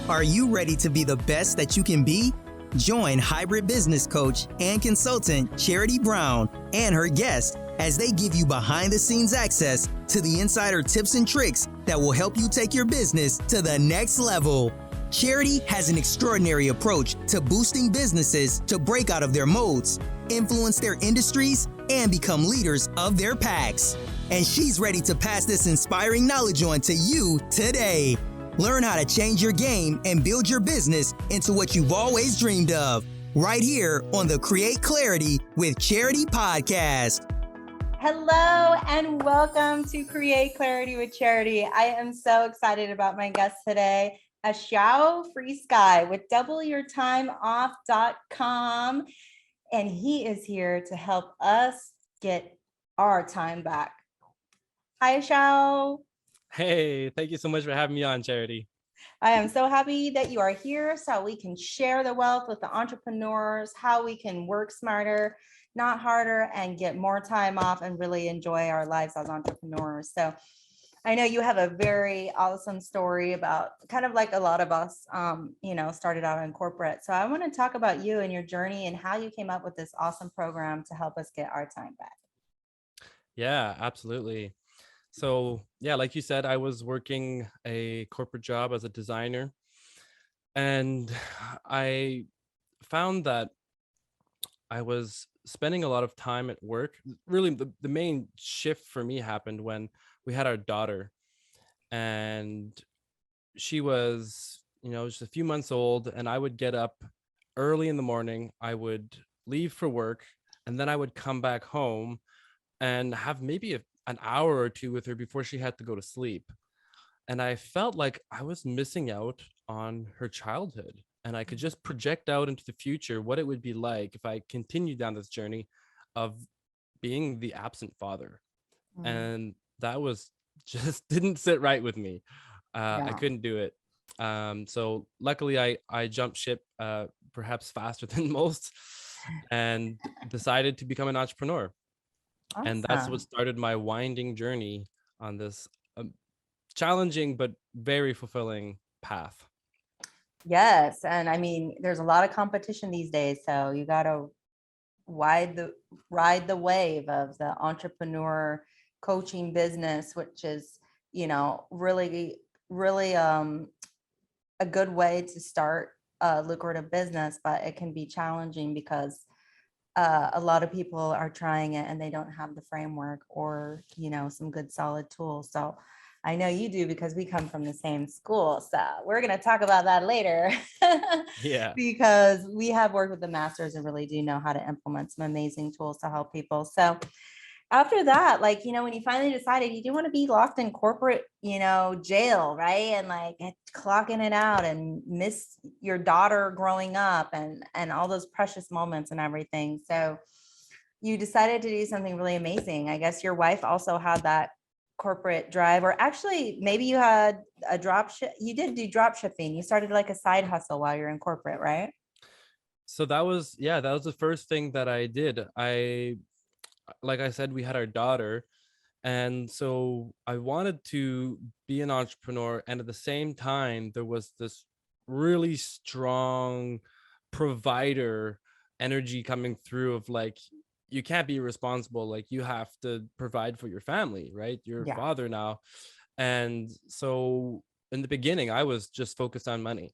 Are you ready to be the best that you can be? Join hybrid business coach and consultant Charity Brown and her guest as they give you behind-the-scenes access to the insider tips and tricks that will help you take your business to the next level. Charity has an extraordinary approach to boosting businesses to break out of their modes, influence their industries, and become leaders of their packs. And she's ready to pass this inspiring knowledge on to you today. Learn how to change your game and build your business into what you've always dreamed of, right here on the Create Clarity with Charity podcast. Hello and welcome to Create Clarity with Charity. I am so excited about my guest today, Ashao FreeSky with doubleyourtimeoff.com. And he is here to help us get our time back. Hi, Ashao. Hey, thank you so much for having me on, Charity. I am so happy that you are here so we can share the wealth with the entrepreneurs, how we can work smarter, not harder, and get more time off and really enjoy our lives as entrepreneurs. So I know you have a very awesome story about kind of like a lot of us, started out in corporate. So I want to talk about you and your journey and how you came up with this awesome program to help us get our time back. Yeah, absolutely. So yeah, like you said, I was working a corporate job as a designer, and I found that I was spending a lot of time at work. Really, the main shift for me happened when we had our daughter, and she was, just a few months old, and I would get up early in the morning. I would leave for work, and then I would come back home and have maybe an hour or two with her before she had to go to sleep. And I felt like I was missing out on her childhood. And I could just project out into the future what it would be like if I continued down this journey of being the absent father. And that was just didn't sit right with me. I couldn't do it. So luckily I jumped ship perhaps faster than most and decided to become an entrepreneur. Awesome. And that's what started my winding journey on this challenging but very fulfilling path. Yes. And I mean, there's a lot of competition these days. So you got to ride the wave of the entrepreneur coaching business, which is, really, really a good way to start a lucrative business, but it can be challenging because a lot of people are trying it and they don't have the framework or, some good solid tools. So I know you do because we come from the same school. So we're going to talk about that later. Yeah. Because we have worked with the masters and really do know how to implement some amazing tools to help people. So after that, when you finally decided you didn't want to be locked in corporate, jail, right? And clocking it out and miss your daughter growing up and all those precious moments and everything. So you decided to do something really amazing. I guess your wife also had that corporate drive, or actually maybe you had a you did do drop shipping. You started like a side hustle while you're in corporate, right? So that was the first thing that I did. Like I said, we had our daughter. And so I wanted to be an entrepreneur. And at the same time, there was this really strong provider energy coming through of you can't be responsible. You have to provide for your family, right? You're a father now. And so in the beginning, I was just focused on money.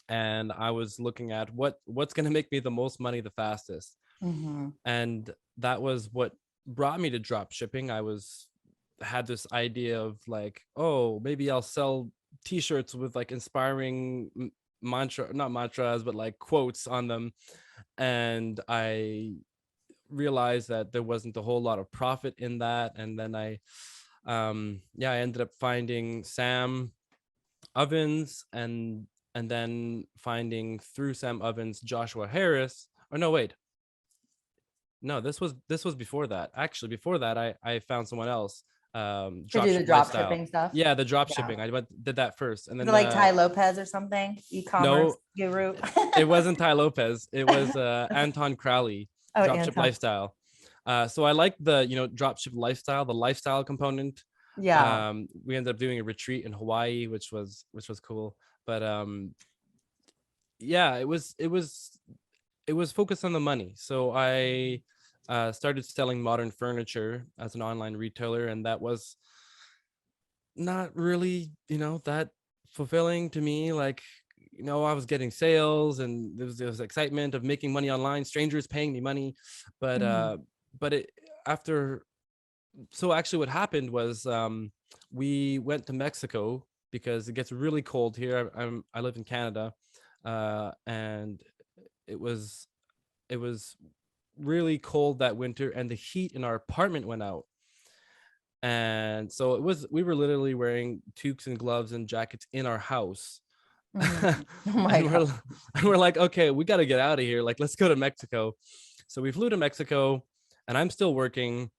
And I was looking at what's going to make me the most money the fastest. Mm-hmm. And that was what brought me to drop shipping. Had this idea of maybe I'll sell t-shirts with inspiring not mantras, but quotes on them. And I realized that there wasn't a whole lot of profit in that. And then I ended up finding Sam Ovens and then finding through Sam Ovens Joshua Harris. Or no, wait. No, this was before that. Actually, before that, I found someone else. To do the drop shipping stuff. Yeah, the drop shipping. I did that first, and then Ty Lopez or something. E-commerce guru. It wasn't Ty Lopez. It was Anton Crowley. Dropship Lifestyle. So I like the dropship lifestyle, the lifestyle component Yeah. We ended up doing a retreat in Hawaii, which was cool. But yeah, it was focused on the money. So I started selling modern furniture as an online retailer, and that was not really, that fulfilling to me. Like, I was getting sales, and there was excitement of making money online, strangers paying me money, but Mhm. it after so actually what happened was we went to Mexico because it gets really cold here. I live in Canada, and it was really cold that winter, and the heat in our apartment went out. And so we were literally wearing toques and gloves and jackets in our house. Mhm. Oh my and God. we're like, okay, we got to get out of here. Like, let's go to Mexico. So we flew to Mexico, and I'm still working.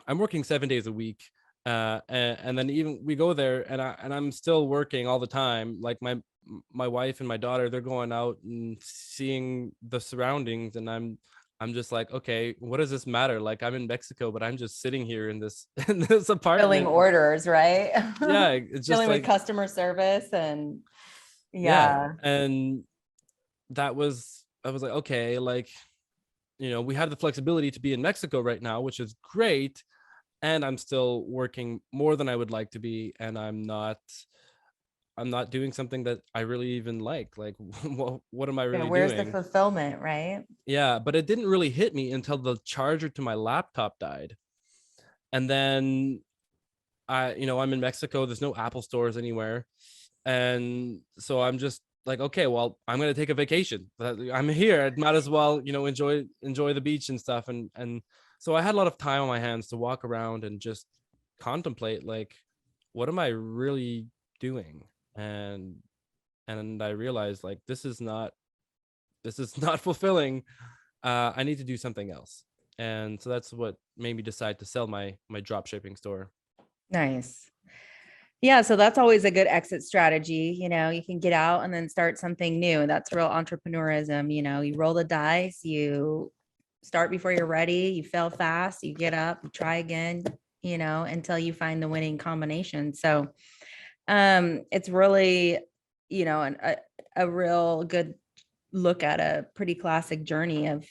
I'm working 7 days a week. And then even we go there, and I'm still working all the time. Like my wife and my daughter, they're going out and seeing the surroundings, and I'm just like, okay, what does this matter? Like, I'm in Mexico, but I'm just sitting here in this in this Filling apartment. orders, right? Yeah, it's just Dealing with like, customer service and yeah. yeah. And I was like, okay, like, we have the flexibility to be in Mexico right now, which is great, and I'm still working more than I would like to be, and I'm not doing something that I really even like. Like, what am I Yeah, really where's the doing? fulfillment, right? Yeah, but it didn't really hit me until the charger to my laptop died. And then I'm in Mexico, there's no Apple stores anywhere. And so I'm just like, okay, well, I'm going to take a vacation. I'm here. I might as well, enjoy the beach and stuff. And so I had a lot of time on my hands to walk around and just contemplate, like, what am I really doing? And I realized, like, this is not fulfilling. I need to do something else. And so that's what made me decide to sell my drop shipping store. Nice. Yeah, so that's always a good exit strategy. You can get out and then start something new. That's real entrepreneurism. You roll the dice, you start before you're ready, you fail fast, you get up, you try again, until you find the winning combination. So it's really, a real good look at a pretty classic journey of,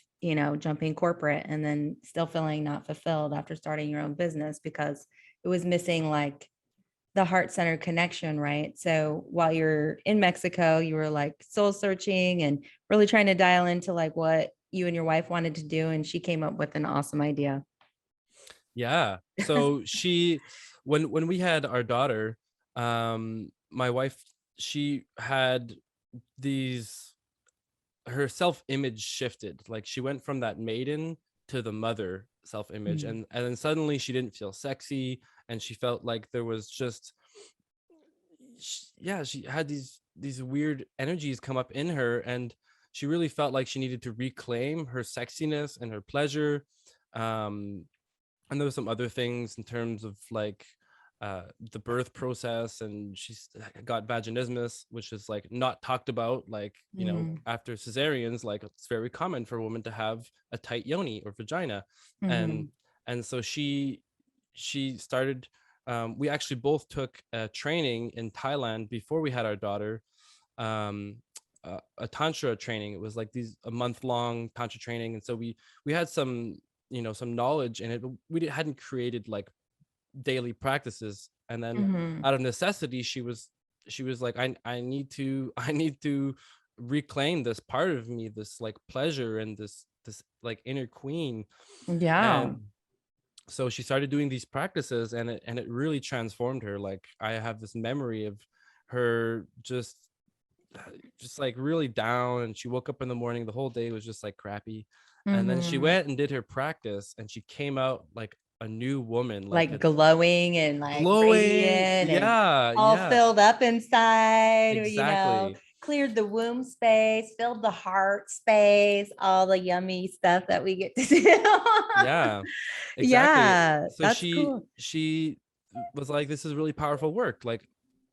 jumping corporate and then still feeling not fulfilled after starting your own business because it was missing like the heart center connection, right? So while you're in Mexico, you were like soul searching and really trying to dial into like what you and your wife wanted to do. And she came up with an awesome idea. Yeah. So when we had our daughter, my wife, she had these her self-image shifted. Like, she went from that maiden to the mother self-image, Mm. and then suddenly she didn't feel sexy, and she felt like there was just yeah, she had these weird energies come up in her, and she really felt like she needed to reclaim her sexiness and her pleasure. um and there was some other things in terms of like the birth process, and she's got vaginismus, which is like not talked about. Like, Mm. after cesareans, like, it's very common for a woman to have a tight yoni or vagina. and Mhm. and so she started, we actually both took a training in Thailand before we had our daughter. um a tantra training. It was like a month long tantra training, and so we had some, some knowledge in it, but we hadn't created like daily practices. And then Mhm. out of necessity, she was like, I need to I need to reclaim this part of me, this like pleasure, and this like inner queen. Yeah. And so she started doing these practices, and it really transformed her. Like, I have this memory of her just like really down, and she woke up in the morning, the whole day was just like crappy. And then she Mhm. went and did her practice, and she came out like a new woman, like Like a glowing and like glowing. radiant and Yeah, all yeah, filled up inside, exactly. cleared the womb space, filled the heart space, all the yummy stuff that we get to do. Yeah, exactly. Yeah, So that's she cool. she was like, this is really powerful work, like,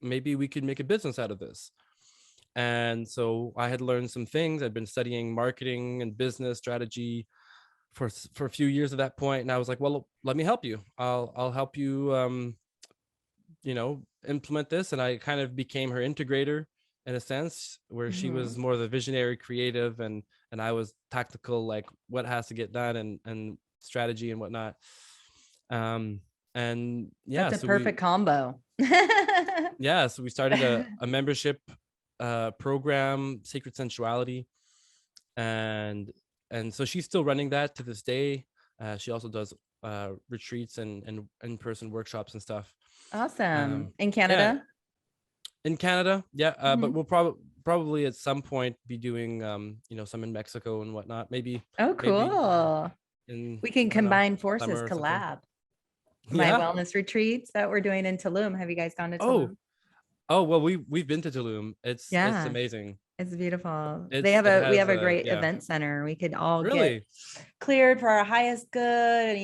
maybe we could make a business out of this. And so I had learned some things. I'd been studying marketing and business strategy for a few years at that point, and I was like, well, let me help you. I'll help you implement this. And I kind of became her integrator in a sense, where she was more the visionary creative, and I was tactical, like what has to get done, and strategy and whatnot. And yeah, That's a perfect combo. so we started a membership program, Sacred Sensuality, and so she's still running that to this day. She also does retreats and in-person workshops and stuff. Awesome. In Yeah, Canada? in Canada, yeah. But we'll probably at some point be doing some in Mexico and whatnot. Maybe. Oh, cool. We can combine forces, collab. My wellness retreats that we're doing in Tulum. Have you guys gone to Tulum? Oh, well, we've been to Tulum. It's amazing. It's beautiful. We have a great event center. We could all get cleared for our highest good,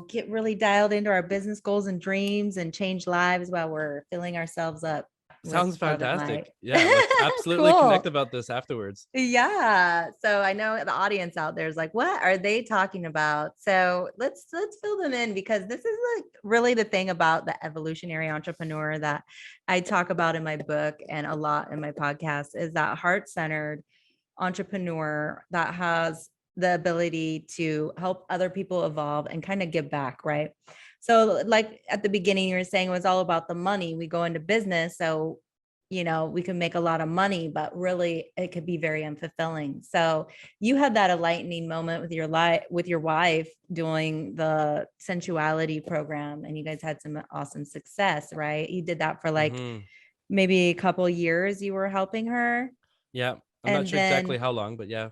get really dialed into our business goals and dreams and change lives while we're filling ourselves up. Sounds fantastic. Yeah, let's absolutely connect about this afterwards. Yeah. So I know the audience out there is like, what are they talking about? So let's fill them in, because this is like really the thing about the evolutionary entrepreneur that I talk about in my book and a lot in my podcast, is that heart-centered entrepreneur that has the ability to help other people evolve and kind of give back, right? So like at the beginning, you were saying it was all about the money. We go into business, so we can make a lot of money, but really it could be very unfulfilling. So you had that enlightening moment with your wife doing the sensuality program, and you guys had some awesome success, right? You did that for like maybe a couple years. You were helping her. Yeah, I'm not sure exactly how long, but yeah.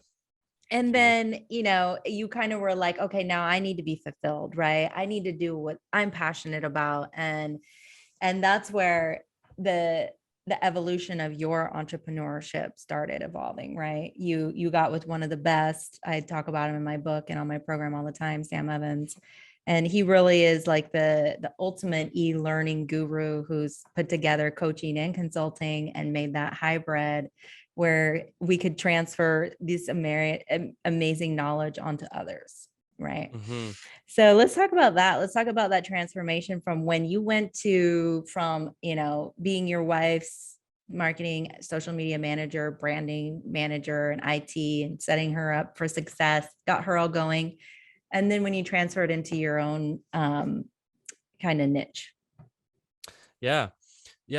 And then, you kind of were like, okay, now I need to be fulfilled, right? I need to do what I'm passionate about. And that's where the evolution of your entrepreneurship started evolving, right? You got with one of the best. I talk about him in my book and on my program all the time, Sam Evans. And he really is like the ultimate e-learning guru who's put together coaching and consulting and made that hybrid where we could transfer this amazing knowledge onto others, right? So let's talk about that. Let's talk about that transformation from when you went from being your wife's marketing, social media manager, branding manager, and IT, and setting her up for success, got her all going. And then when you transferred into your own kind of niche. Yeah.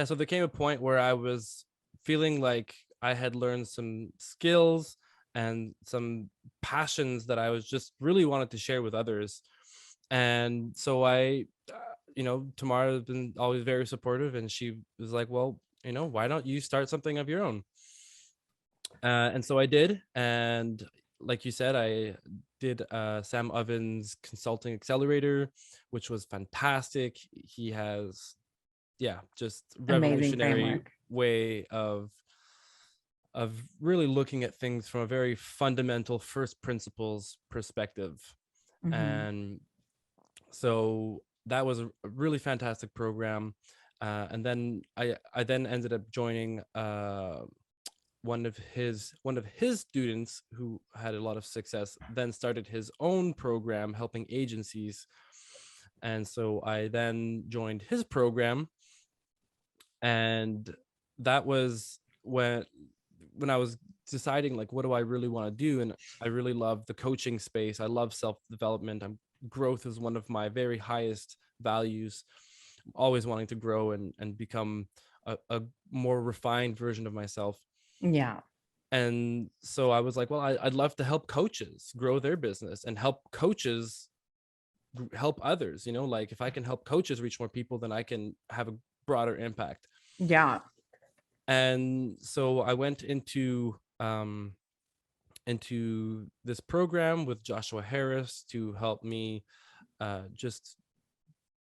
So there came a point where I was feeling like I had learned some skills and some passions that I was just really wanted to share with others. And so I, Tamara has been always very supportive, and she was like, well, why don't you start something of your own? And so I did. And like you said, I did Sam Evans Consulting Accelerator, which was fantastic. He has, just revolutionary way of really looking at things from a very fundamental first principles perspective. And so that was a really fantastic program. And then I then ended up joining one of his students who had a lot of success, then started his own program helping agencies. And so I then joined his program. And that was when I was deciding, like, what do I really want to do? And I really love the coaching space. I love self-development. Growth is one of my very highest values. I'm always wanting to grow and become a more refined version of myself. Yeah. And so I was like, well, I'd love to help coaches grow their business and help coaches help others. Like if I can help coaches reach more people, then I can have a broader impact. Yeah. And so I went into this program with Joshua Harris to help me just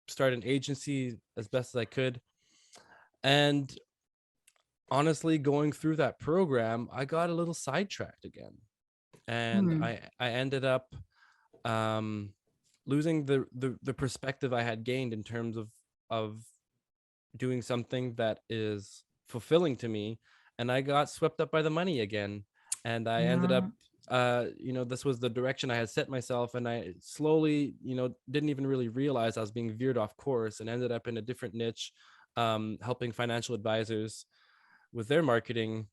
start an agency as best as I could. And honestly, going through that program, I got a little sidetracked again. And I ended up losing the perspective I had gained in terms of doing something that is fulfilling to me. And I got swept up by the money again. And I ended up, this was the direction I had set myself. And I slowly, didn't even really realize I was being veered off course and ended up in a different niche helping financial advisors with their marketing,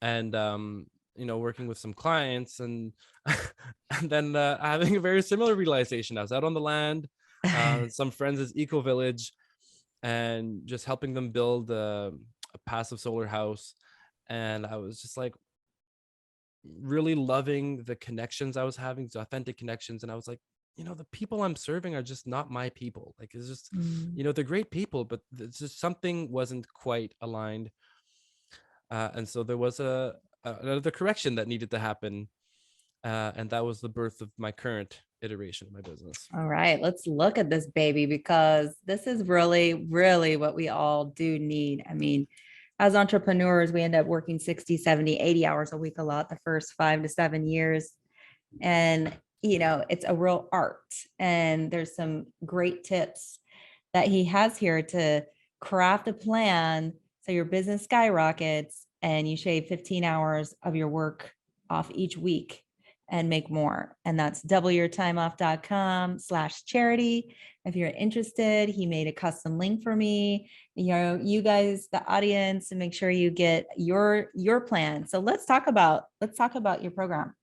and working with some clients, and and then having a very similar realization. I was out on the land, some friends' eco village, and just helping them build a passive solar house. And I was just like really loving the connections I was having, the authentic connections. And I was like, the people I'm serving are just not my people. Like, it's just, Mm. they're great people, but it's just something wasn't quite aligned. And so there was another correction that needed to happen. And that was the birth of my current iteration of my business. All right, let's look at this baby, because this is really, really what we all do need. I mean, as entrepreneurs, we end up working 60, 70, 80 hours a week a lot the first 5 to 7 years. And, it's a real art. And there's some great tips that he has here to craft a plan so your business skyrockets and you shave 15 hours of your work off each week and make more. And that's doubleyourtimeoff.com/charity. If you're interested, he made a custom link for me. You guys, the audience, and make sure you get your plan. So let's talk about your program.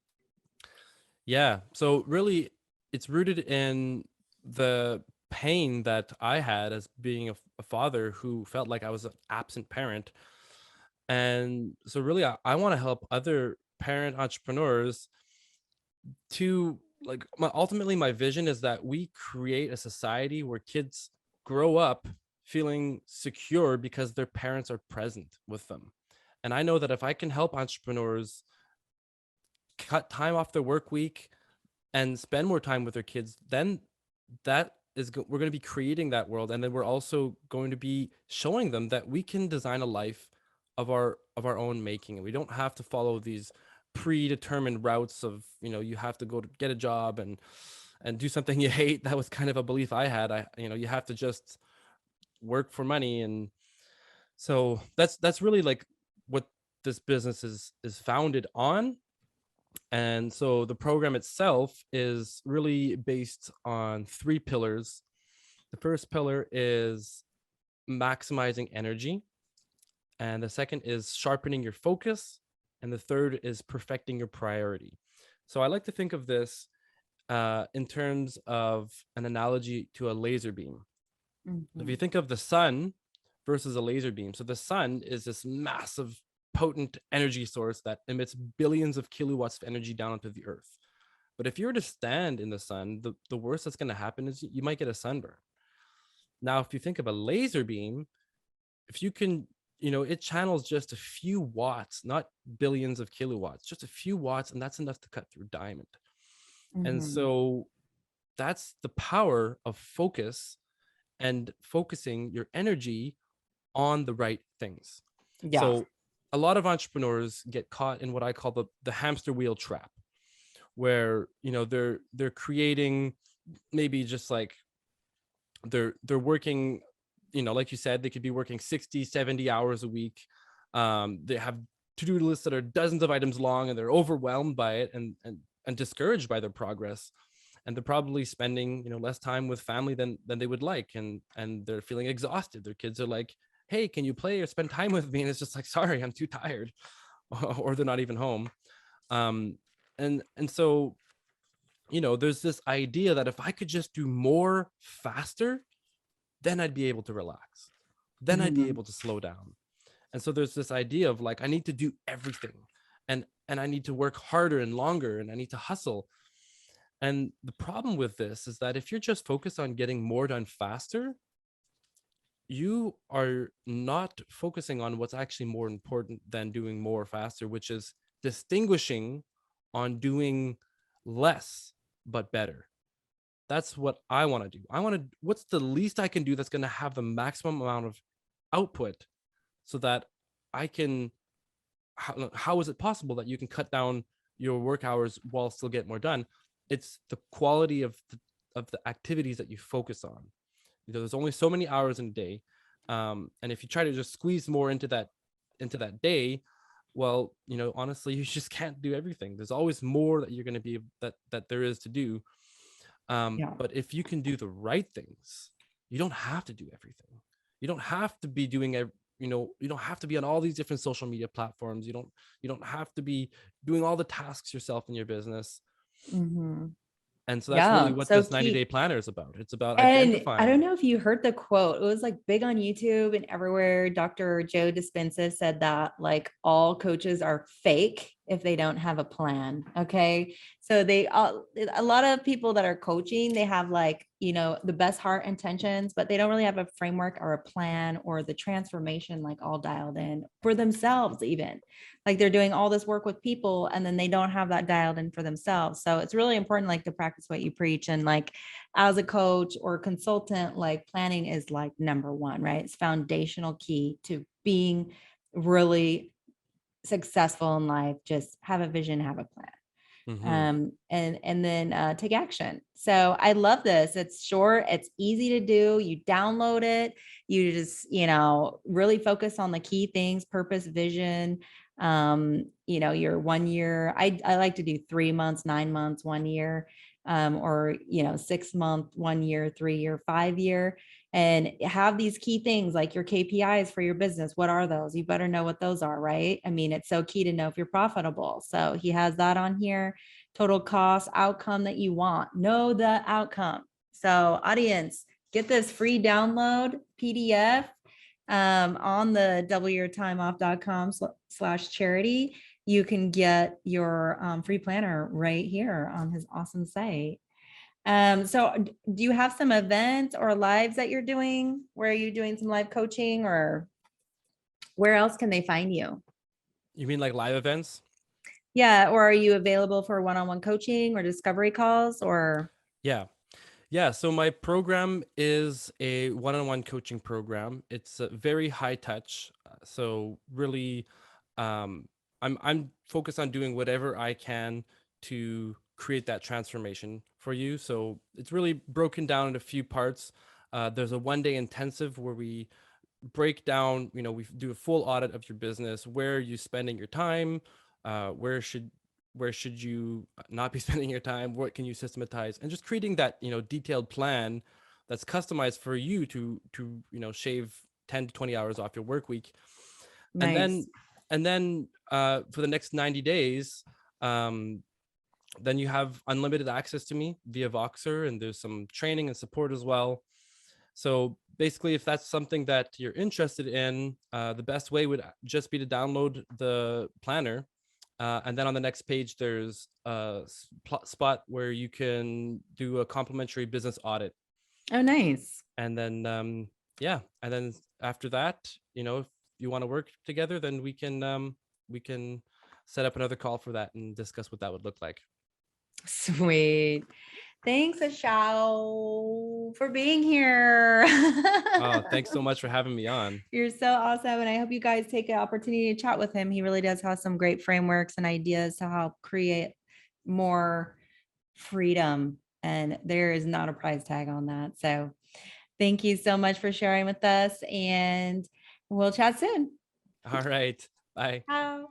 Yeah. So really, it's rooted in the pain that I had as being a father who felt like I was an absent parent. And so really, I want to help other parent entrepreneurs to, like, ultimately my vision is that we create a society where kids grow up feeling secure because their parents are present with them. And I know that if I can help entrepreneurs cut time off their work week and spend more time with their kids, then we're going to be creating that world. And then we're also going to be showing them that we can design a life of our own making, and we don't have to follow these predetermined routes of, you have to go to get a job and do something you hate. That was kind of a belief I had. You have to just work for money. And so that's really like what this business is founded on. And so the program itself is really based on 3 pillars. The first pillar is maximizing energy, and the second is sharpening your focus, and the third is perfecting your priority. So I like to think of this in terms of an analogy to a laser beam. Mm-hmm. If you think of the sun versus a laser beam, so the sun is this massive, potent energy source that emits billions of kilowatts of energy down onto the earth. But if you were to stand in the sun, the worst that's going to happen is you might get a sunburn. Now, if you think of a laser beam, if you can, it channels just a few watts, not billions of kilowatts, just a few watts, and that's enough to cut through diamond. Mm-hmm. And so that's the power of focus and focusing your energy on the right things. Yeah. So a lot of entrepreneurs get caught in what I call the hamster wheel trap, where, they're creating, maybe just like they're working, like you said, they could be working 60, 70 hours a week. They have to-do lists that are dozens of items long, and they're overwhelmed by it and discouraged by their progress. And they're probably spending, less time with family than they would like. And they're feeling exhausted. Their kids are like, hey, can you play or spend time with me? And it's just like, sorry, I'm too tired. Or they're not even home. And so, there's this idea that if I could just do more faster, then I'd be able to relax. Then I'd be able to slow down. And so there's this idea of like, I need to do everything, and I need to work harder and longer, and I need to hustle. And the problem with this is that if you're just focused on getting more done faster, you are not focusing on what's actually more important than doing more faster, which is distinguishing on doing less but better. That's what I want to do. What's the least I can do that's going to have the maximum amount of output, so that I can, how is it possible that you can cut down your work hours while still get more done? It's the quality of the activities that you focus on. There's only so many hours in a day. And if you try to just squeeze more into that day, well, honestly, you just can't do everything. There's always more that you're going to be that there is to do. But if you can do the right things, you don't have to do everything. You don't have to be doing you don't have to be on all these different social media platforms. You don't have to be doing all the tasks yourself in your business. Mhm. And so that's really Yeah, what so this 90-day key. planner is about. It's about And I don't identifying. know if you heard the quote. It was like big on YouTube and everywhere. Dr. Joe Dispenza said that like all coaches are fake if they don't have a plan. Okay. So a lot of people that are coaching, they have like, the best heart intentions, but they don't really have a framework or a plan or the transformation like all dialed in for themselves, even. Like they're doing all this work with people and then they don't have that dialed in for themselves. So it's really important like to practice what you preach, and like as a coach or consultant, like planning is like number one, right? It's foundational key to being really successful in life. Just have a vision, have a plan. Mm-hmm. And then take action. So I love this. It's short, it's easy to do. You download it, you just, really focus on the key things: purpose, vision, your 1 year. I like to do 3 months, 9 months, 1 year, or 6 month, 1 year, 3 year, 5 year, and have these key things like your KPIs for your business. What are those? You better know what those are, right? I mean, it's so key to know if you're profitable. So he has that on here. Total cost, outcome that you want. Know the outcome. So audience, get this free download PDF on the doubleyourtimeoff.com/charity. You can get your free planner right here on his awesome site. So do you have some events or lives that you're doing? Where are you doing some live coaching, or where else can they find you? You mean like live events? Yeah. Or are you available for one-on-one coaching or discovery calls, or? Yeah. Yeah, so my program is a one-on-one coaching program. It's very high touch. So really, um, I'm focused on doing whatever I can to create that transformation for you. So it's really broken down into a few parts. There's a 1-day intensive where we break down, we do a full audit of your business. Where are you spending your time? Where should you not be spending your time? What can you systematize? And just creating that, detailed plan that's customized for you to shave 10 to 20 hours off your work week. And then Nice. for the next 90 days, then you have unlimited access to me via Voxer, and there's some training and support as well. So basically, if that's something that you're interested in, the best way would just be to download the planner. And then on the next page, there's a spot where you can do a complimentary business audit. Oh, nice. And then, yeah. And then after that, if you want to work together, then we can set up another call for that and discuss what that would look like. Sweet. Thanks, Ashao, for being here. Oh, thanks so much for having me on. You're so awesome. And I hope you guys take an opportunity to chat with him. He really does have some great frameworks and ideas to help create more freedom. And there is not a price tag on that. So thank you so much for sharing with us. And we'll chat soon. All right. Bye. Ciao.